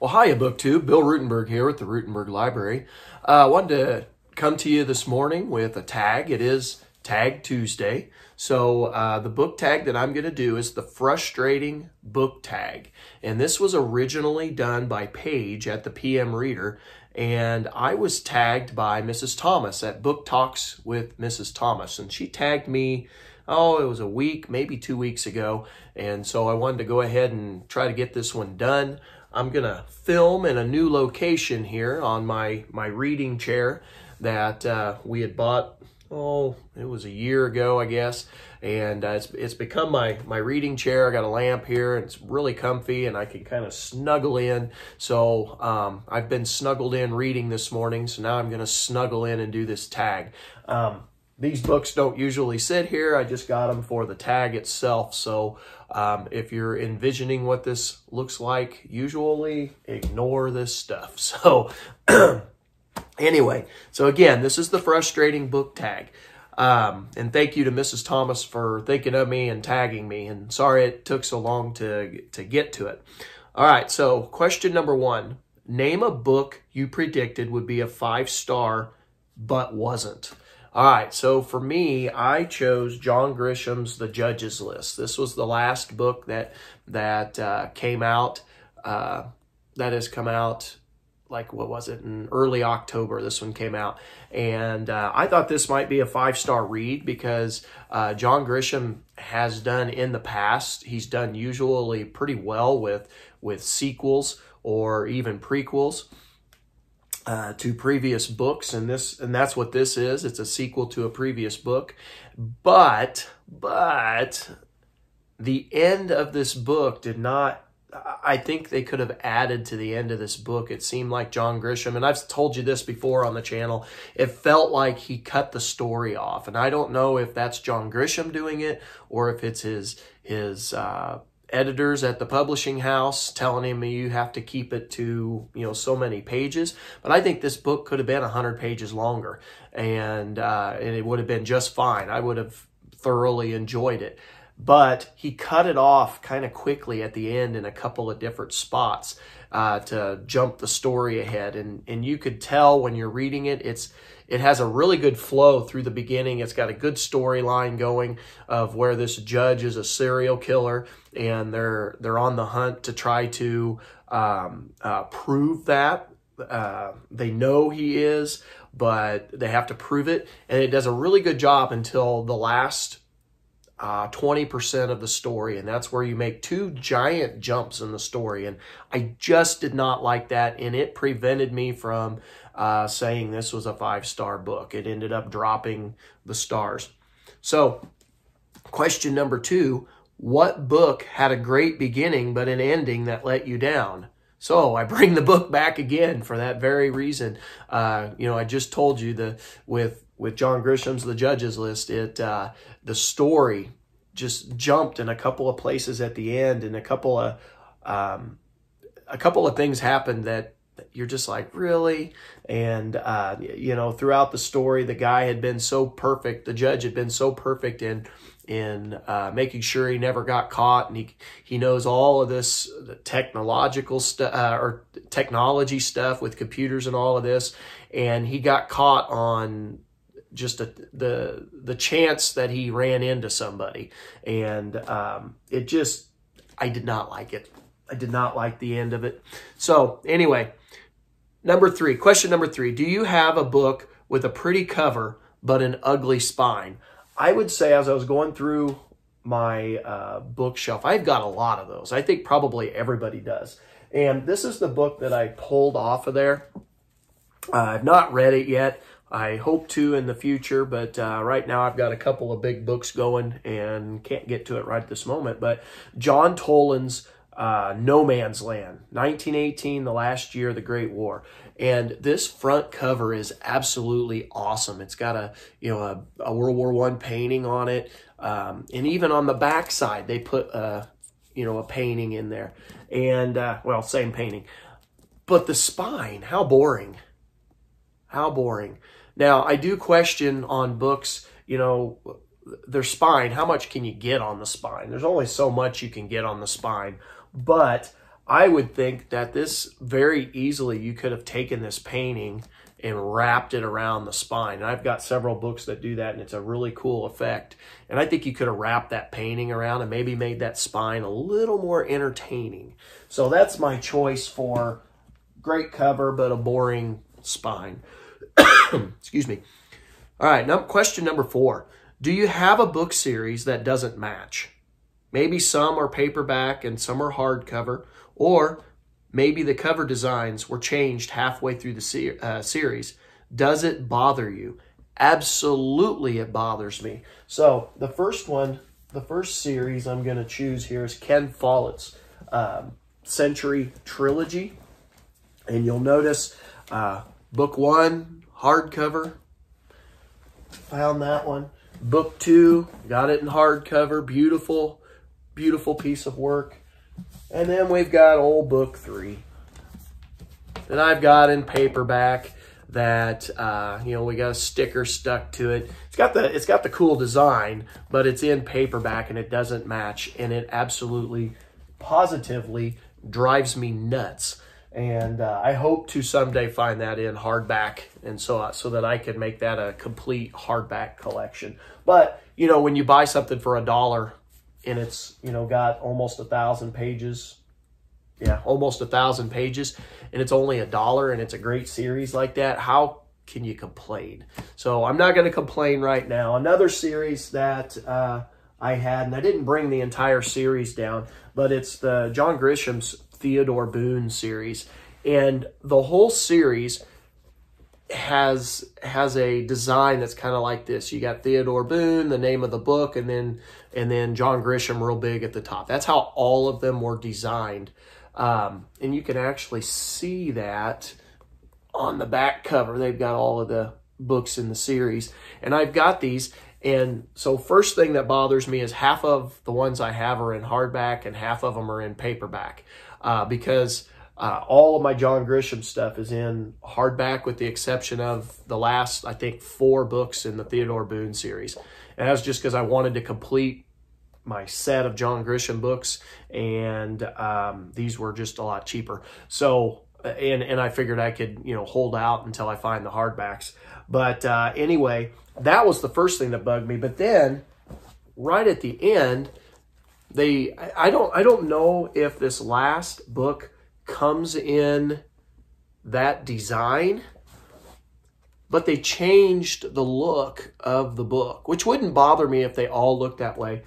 Well, hiya, BookTube. Bill Ruttenberg here with the Ruttenberg Library. I wanted to come to you this morning with a tag. It is Tag Tuesday. So the book tag that I'm going to do is the Frustrating Book Tag. And this was originally done by Paige at the PM Reader. And I was tagged by Mrs. Thomas at Book Talks with Mrs. Thomas. And she tagged me, it was a week, maybe 2 weeks ago. And so I wanted to go ahead and try to get this one done. I'm going to film in a new location here on my reading chair that we had bought, it was a year ago, I guess. And it's become my reading chair. I got a lamp here. And it's really comfy and I can kind of snuggle in. So I've been snuggled in reading this morning. So now I'm going to snuggle in and do this tag. These books don't usually sit here. I just got them for the tag itself. So if you're envisioning what this looks like, usually ignore this stuff. So anyway, so again, this is the Frustrating Book Tag. And thank you to Mrs. Thomas for thinking of me and tagging me. And sorry it took so long to get to it. All right, so question number 1. Name a book you predicted would be a 5-star but wasn't. All right, so for me, I chose John Grisham's The Judge's List. This was the last book that came out, that has come out, like, what was it, in early October, this one came out. And I thought this might be a 5-star read because John Grisham has done in the past, he's done usually pretty well with sequels or even prequels to previous books, and that's what this is. It's a sequel to a previous book, but the end of this book did not. I think they could have added to the end of this book. It seemed like John Grisham, and I've told you this before on the channel, it felt like he cut the story off, and I don't know if that's John Grisham doing it or if it's his editors at the publishing house telling him you have to keep it to so many pages. But I think this book could have been 100 pages longer, and it would have been just fine. I would have thoroughly enjoyed it. But he cut it off kind of quickly at the end in a couple of different spots to jump the story ahead. And you could tell when you're reading it, it has a really good flow through the beginning. It's got a good storyline going of where this judge is a serial killer and they're on the hunt to try to prove that. They know he is, but they have to prove it. And it does a really good job until the last 20% of the story, and that's where you make 2 giant jumps in the story, and I just did not like that, and it prevented me from saying this was a 5-star book. It ended up dropping the stars. So question number 2, what book had a great beginning but an ending that let you down? So I bring the book back again for that very reason. I just told you with John Grisham's The Judge's List, the story just jumped in a couple of places at the end, and a couple of things happened that you're just like, really? And throughout the story, the guy had been so perfect. The judge had been so perfect in making sure he never got caught, and he knows all of this technological stuff or technology stuff with computers and all of this, and he got caught on just the chance that he ran into somebody, and I did not like it. I did not like the end of it. So anyway, question number 3, do you have a book with a pretty cover but an ugly spine? I would say, as I was going through my bookshelf, I've got a lot of those. I think probably everybody does. And this is the book that I pulled off of there. I've not read it yet. I hope to in the future, but right now I've got a couple of big books going and can't get to it right this moment. But John Toland's No Man's Land, 1918, the last year of the Great War. And this front cover is absolutely awesome. It's got a World War I painting on it. And even on the back side, they put a painting in there. And, same painting. But the spine, how boring. How boring. Now, I do question on books, their spine, how much can you get on the spine? There's only so much you can get on the spine. But I would think that this very easily, you could have taken this painting and wrapped it around the spine. And I've got several books that do that, and it's a really cool effect. And I think you could have wrapped that painting around and maybe made that spine a little more entertaining. So that's my choice for great cover, but a boring spine. Excuse me. All right, now question number 4. Do you have a book series that doesn't match? Maybe some are paperback and some are hardcover, or maybe the cover designs were changed halfway through the series. Does it bother you? Absolutely, it bothers me. So the first one, the first series I'm going to choose here is Ken Follett's Century Trilogy. And you'll notice book 1, hardcover. Found that one. Book 2, got it in hardcover. Beautiful, beautiful piece of work. And then we've got old book 3 that I've got in paperback that, you know, we got a sticker stuck to it. It's got the cool design, but it's in paperback and it doesn't match. And it absolutely, positively drives me nuts. And I hope to someday find that in hardback, and so that I can make that a complete hardback collection. But, you know, when you buy something for $1 and it's, you know, got almost 1,000 pages, yeah, almost 1,000 pages, and it's only $1 and it's a great series like that, how can you complain? So I'm not going to complain right now. Another series that I had, and I didn't bring the entire series down, but it's the John Grisham's Theodore Boone series, and the whole series has a design that's kind of like this. You got Theodore Boone, the name of the book, and then John Grisham real big at the top. That's how all of them were designed, and you can actually see that on the back cover. They've got all of the books in the series, and I've got these. And so first thing that bothers me is half of the ones I have are in hardback and half of them are in paperback. Because all of my John Grisham stuff is in hardback with the exception of the last, I think, 4 books in the Theodore Boone series. And that's just because I wanted to complete my set of John Grisham books, and these were just a lot cheaper. So, and I figured I could, you know, hold out until I find the hardbacks. But anyway, that was the first thing that bugged me. But then, right at the end, I don't know if this last book comes in that design, but they changed the look of the book, which wouldn't bother me if they all looked that way.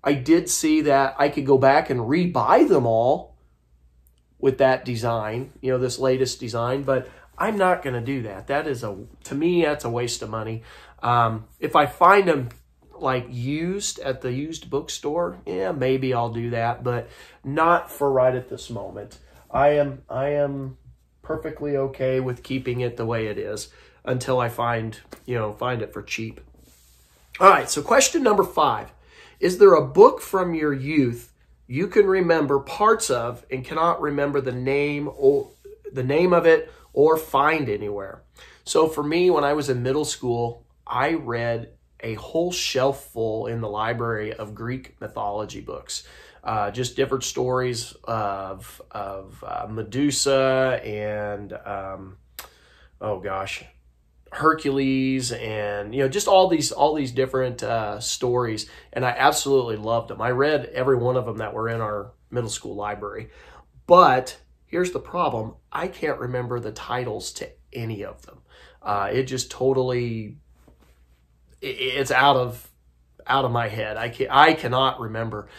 I did see that I could go back and rebuy them all with that design, you know, this latest design, but I'm not going to do that. That is to me, that's a waste of money. If I find them like used at the used bookstore, yeah, maybe I'll do that, but not for right at this moment. I am perfectly okay with keeping it the way it is until I find it for cheap. All right, so question number 5. Is there a book from your youth you can remember parts of and cannot remember the name of it or find anywhere? So for me, when I was in middle school, I read a whole shelf full in the library of Greek mythology books. Just different stories of Medusa and, Hercules, and, you know, just all these different stories. And I absolutely loved them. I read every one of them that were in our middle school library. But here's the problem. I can't remember the titles to any of them. It just totally, it's out of my head. I cannot remember.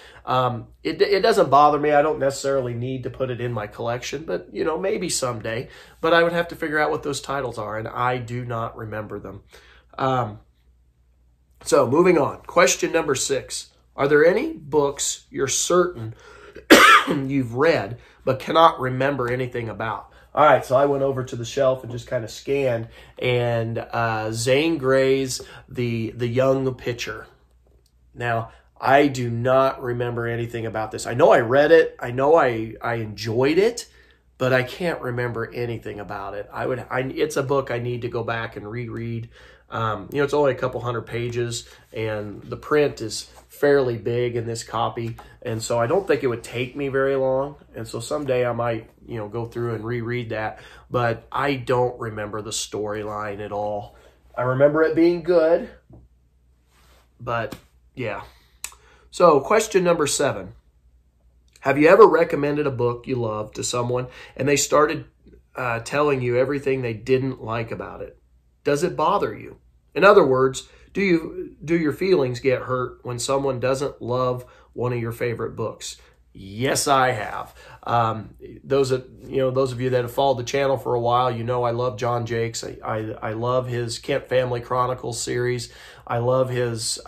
It doesn't bother me. I don't necessarily need to put it in my collection, but, you know, maybe someday. But I would have to figure out what those titles are, and I do not remember them. So moving on. Question number 6. Are there any books you're certain you've read but cannot remember anything about? All right, so I went over to the shelf and just kind of scanned, and Zane Grey's The Young Pitcher. Now, I do not remember anything about this. I know I read it. I know I enjoyed it, but I can't remember anything about it. It's a book I need to go back and reread. You know, it's only a couple hundred pages, and the print is fairly big in this copy, and so I don't think it would take me very long. And so someday I might, go through and reread that, but I don't remember the storyline at all. I remember it being good, but yeah. So question number 7. Have you ever recommended a book you love to someone and they started telling you everything they didn't like about it? Does it bother you? In other words, do your feelings get hurt when someone doesn't love one of your favorite books? Yes, I have. Those of you that have followed the channel for a while, I love John Jakes. I love his Kent Family Chronicles series. I love his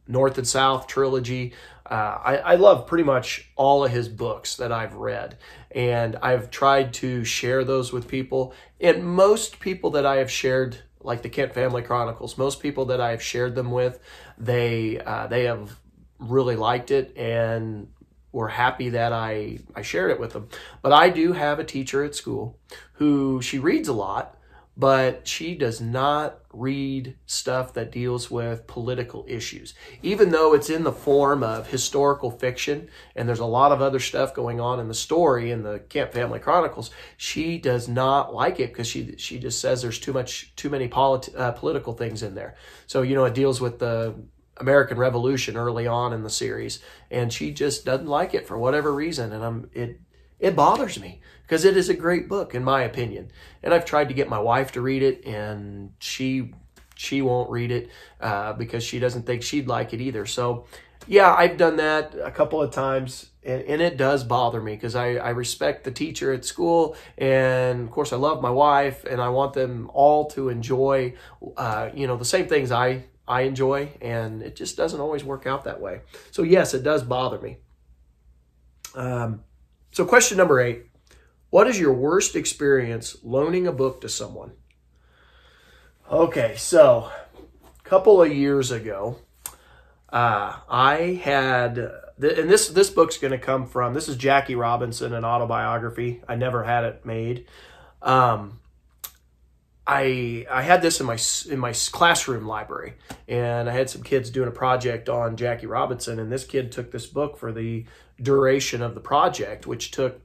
North and South trilogy. I love pretty much all of his books that I've read, and I've tried to share those with people. And most people that I have shared, like the Kent Family Chronicles, most people that I have shared them with, they have really liked it and were happy that I shared it with them. But I do have a teacher at school who, she reads a lot, but she does not read stuff that deals with political issues. Even though it's in the form of historical fiction and there's a lot of other stuff going on in the story in the Kent Family Chronicles, she does not like it because she just says there's too many political things in there. So, it deals with the American Revolution early on in the series, and she just doesn't like it for whatever reason, and it bothers me because it is a great book in my opinion. And I've tried to get my wife to read it, and she won't read it because she doesn't think she'd like it either. So yeah, I've done that a couple of times, and it does bother me because I respect the teacher at school, and of course I love my wife, and I want them all to enjoy the same things I enjoy, and it just doesn't always work out that way. So yes, it does bother me. So question number 8, what is your worst experience loaning a book to someone? Okay, so a couple of years ago, I had, and this book's going to come from, this is Jackie Robinson, an autobiography. I never had it made. I had this in my classroom library, and I had some kids doing a project on Jackie Robinson, and this kid took this book for the duration of the project, which took,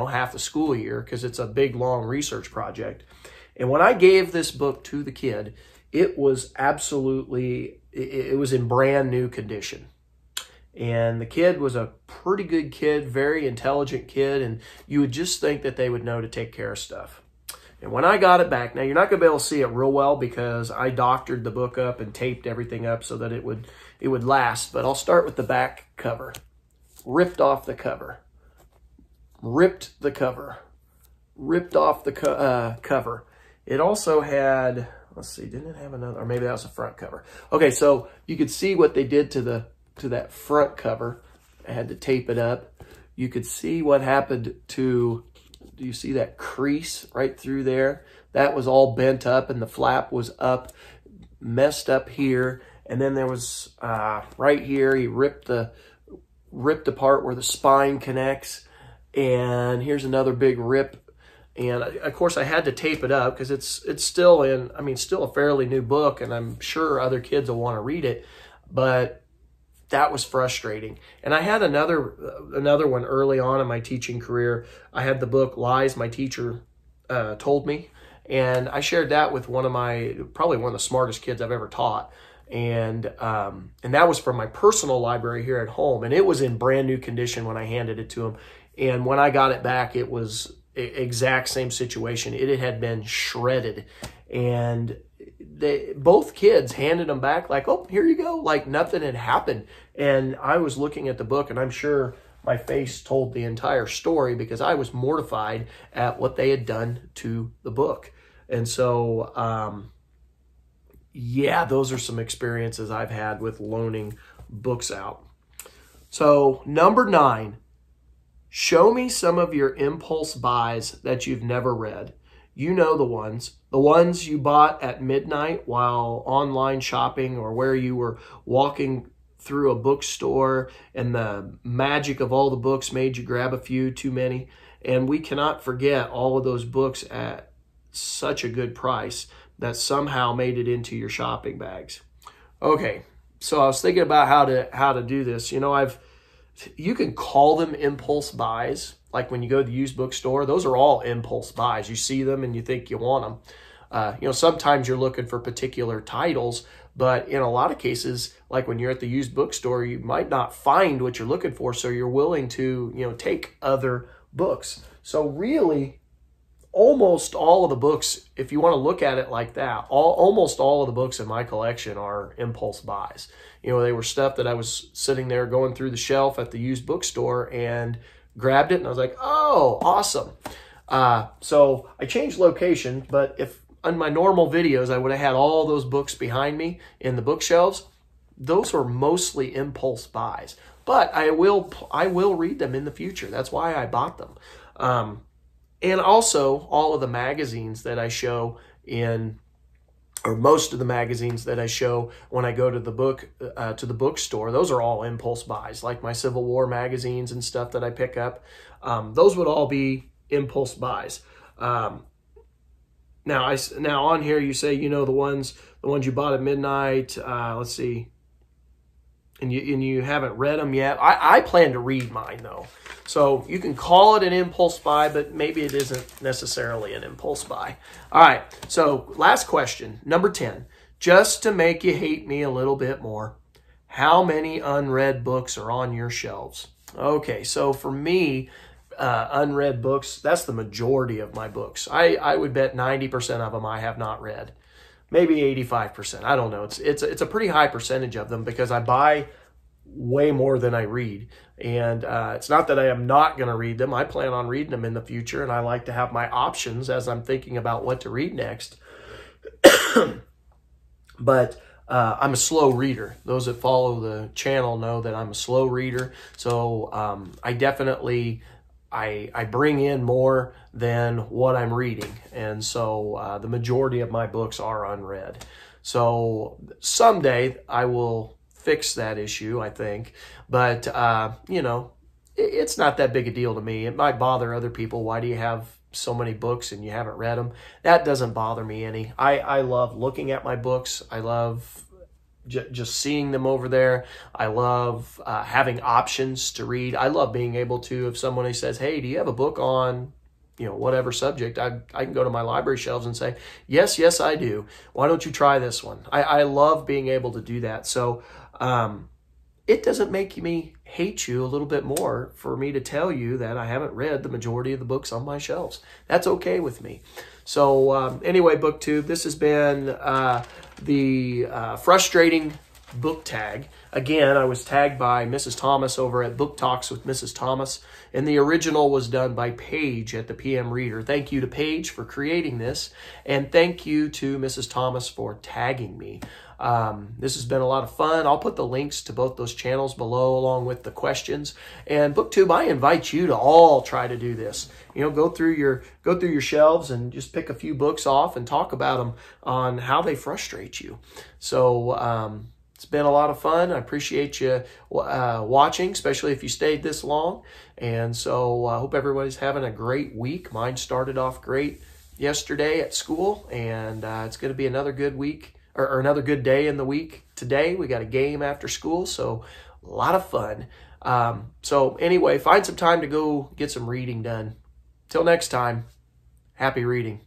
half the school year because it's a big, long research project. And when I gave this book to the kid, it was it was in brand new condition. And the kid was a pretty good kid, very intelligent kid, and you would just think that they would know to take care of stuff. And when I got it back, now you're not going to be able to see it real well because I doctored the book up and taped everything up so that it would last. But I'll start with the back cover. Ripped off the cover. Ripped the cover. Ripped off the cover. It also had, let's see, didn't it have another, or maybe that was the front cover. Okay, so you could see what they did to that front cover. I had to tape it up. You could see what happened to, do you see that crease right through there? That was all bent up, and the flap was up, messed up here. And then there was, right here, he ripped the part where the spine connects. And here's another big rip. And of course I had to tape it up because it's still still a fairly new book, and I'm sure other kids will want to read it, but that was frustrating. And I had another one early on in my teaching career. I had the book Lies My Teacher Told Me, and I shared that with probably one of the smartest kids I've ever taught. And that was from my personal library here at home, and it was in brand new condition when I handed it to him. And when I got it back, it was exact same situation. It had been shredded, and both kids handed them back like, oh, here you go, like nothing had happened. And I was looking at the book, and I'm sure my face told the entire story because I was mortified at what they had done to the book. And so, yeah, those are some experiences I've had with loaning books out. So number 9, show me some of your impulse buys that you've never read. You know the ones you bought at midnight while online shopping, or where you were walking through a bookstore and the magic of all the books made you grab a few too many. And we cannot forget all of those books at such a good price that somehow made it into your shopping bags. Okay, So I was thinking about how to do this. You know, you can call them impulse buys. Like when you go to the used bookstore, those are all impulse buys. You see them and you think you want them. You know, sometimes you're looking for particular titles, but in a lot of cases, like when you're at the used bookstore, you might not find what you're looking for, so you're willing to, you know, take other books. So really, almost all of the books, if you want to look at it like that, almost all of the books in my collection are impulse buys. You know, they were stuff that I was sitting there going through the shelf at the used bookstore and grabbed it, and I was like, oh, awesome. So I changed location, but if on my normal videos, I would have had all those books behind me in the bookshelves. Those are mostly impulse buys, but I will read them in the future. That's why I bought them. And also all of the magazines that I show in, or most of the magazines that I show when I go to the bookstore, those are all impulse buys, like my Civil War magazines and stuff that I pick up. Those would all be impulse buys. Now on here you say, you know, the ones you bought at midnight. Let's see, and you haven't read them yet. I plan to read mine though, so you can call it an impulse buy, but maybe it isn't necessarily an impulse buy. All right. So last question, number 10. Just to make you hate me a little bit more, how many unread books are on your shelves? Okay, so for me, unread books, that's the majority of my books. I would bet 90% of them I have not read. Maybe 85%. I don't know. It's a pretty high percentage of them because I buy way more than I read. And it's not that I am not going to read them. I plan on reading them in the future, and I like to have my options as I'm thinking about what to read next. But I'm a slow reader. Those that follow the channel know that I'm a slow reader. So I definitely... I bring in more than what I'm reading. And so the majority of my books are unread. So someday I will fix that issue, I think. But, you know, it's not that big a deal to me. It might bother other people. Why do you have so many books and you haven't read them? That doesn't bother me any. I love looking at my books. I love just seeing them over there. I love having options to read. I love being able to, if somebody says, hey, do you have a book on, you know, whatever subject, I can go to my library shelves and say, yes, I do. Why don't you try this one? I love being able to do that. So it doesn't make me hate you a little bit more for me to tell you that I haven't read the majority of the books on my shelves. That's okay with me. So anyway, BookTube, this has been the frustrating book tag. Again, I was tagged by Mrs. Thomas over at Book Talks with Mrs. Thomas, and the original was done by Paige at the PM Reader. Thank you to Paige for creating this, and thank you to Mrs. Thomas for tagging me. This has been a lot of fun. I'll put the links to both those channels below along with the questions. And BookTube, I invite you to all try to do this. You know, go through your shelves and just pick a few books off and talk about them on how they frustrate you. So it's been a lot of fun. I appreciate you watching, especially if you stayed this long. And so I hope everybody's having a great week. Mine started off great yesterday at school, and it's going to be another good week. Or another good day in the week today. We got a game after school, so a lot of fun. So anyway, find some time to go get some reading done. Till next time, happy reading.